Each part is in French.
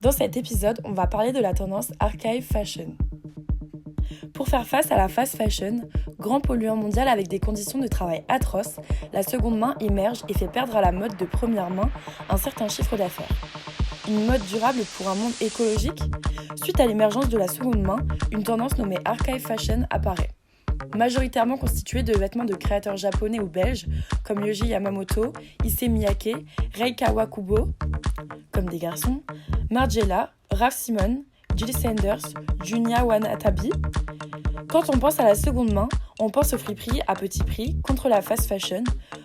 Dans cet épisode, on va parler de la tendance archive fashion. Pour faire face à la fast fashion, grand polluant mondial avec des conditions de travail atroces, la seconde main émerge et fait perdre à la mode de première main un certain chiffre d'affaires. Une mode durable pour un monde écologique ? Suite à l'émergence de la seconde main, une tendance nommée archive fashion apparaît. Majoritairement constituée de vêtements de créateurs japonais ou belges comme Yohji Yamamoto, Issey Miyake, Rei Kawakubo, comme des garçons, Margiela, Raf Simons, Jil Sanders, Junya Wanatabi. Quand on pense à la seconde main, on pense au friperie à petit prix contre la fast fashion.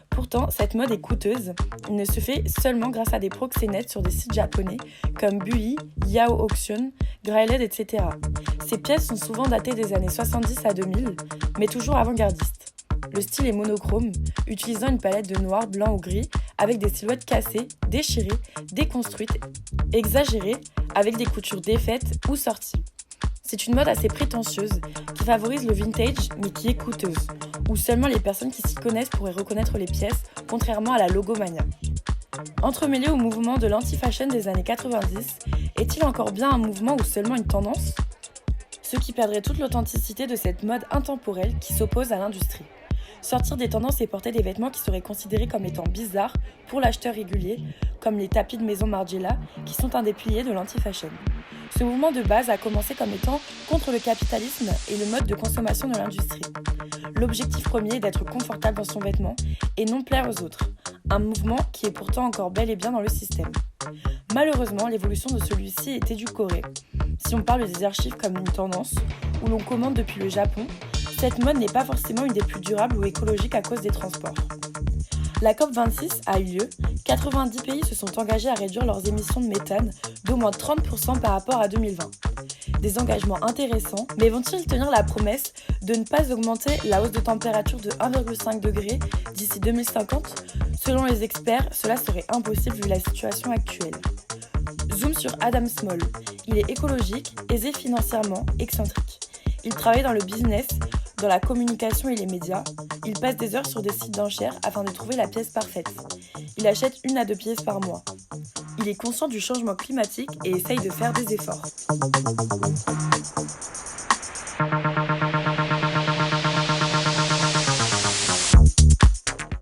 Pourtant, cette mode est coûteuse. Il ne se fait seulement grâce à des proxénètes sur des sites japonais comme Bui, Yahoo Auction, Grailed, etc. Ces pièces sont souvent datées des années 70 à 2000, mais toujours avant-gardistes. Le style est monochrome, utilisant une palette de noir, blanc ou gris, avec des silhouettes cassées, déchirées, déconstruites, exagérées, avec des coutures défaites ou sorties. C'est une mode assez prétentieuse, qui favorise le vintage, mais qui est coûteuse, où seulement les personnes qui s'y connaissent pourraient reconnaître les pièces, contrairement à la logomania. Entremêlé au mouvement de l'anti-fashion des années 90, est-il encore bien un mouvement ou seulement une tendance ? Ce qui perdrait toute l'authenticité de cette mode intemporelle qui s'oppose à l'industrie. Sortir des tendances et porter des vêtements qui seraient considérés comme étant bizarres pour l'acheteur régulier, comme les tapis de maison Margiela, qui sont un des piliers de l'anti-fashion. Ce mouvement de base a commencé comme étant contre le capitalisme et le mode de consommation de l'industrie. L'objectif premier est d'être confortable dans son vêtement et non plaire aux autres. Un mouvement qui est pourtant encore bel et bien dans le système. Malheureusement, l'évolution de celui-ci est édulcorée. Si on parle des archives comme une tendance, où l'on commande depuis le Japon, cette mode n'est pas forcément une des plus durables ou écologiques à cause des transports. La COP26 a eu lieu, 90 pays se sont engagés à réduire leurs émissions de méthane d'au moins 30% par rapport à 2020. Des engagements intéressants, mais vont-ils tenir la promesse de ne pas augmenter la hausse de température de 1,5 degré d'ici 2050 ? Selon les experts, cela serait impossible vu la situation actuelle. Zoom sur Adam Small. Il est écologique, aisé financièrement, excentrique. Il travaille dans le business, dans la communication et les médias. Il passe des heures sur des sites d'enchères afin de trouver la pièce parfaite. Il achète 1 à 2 pièces par mois. Il est conscient du changement climatique et essaye de faire des efforts.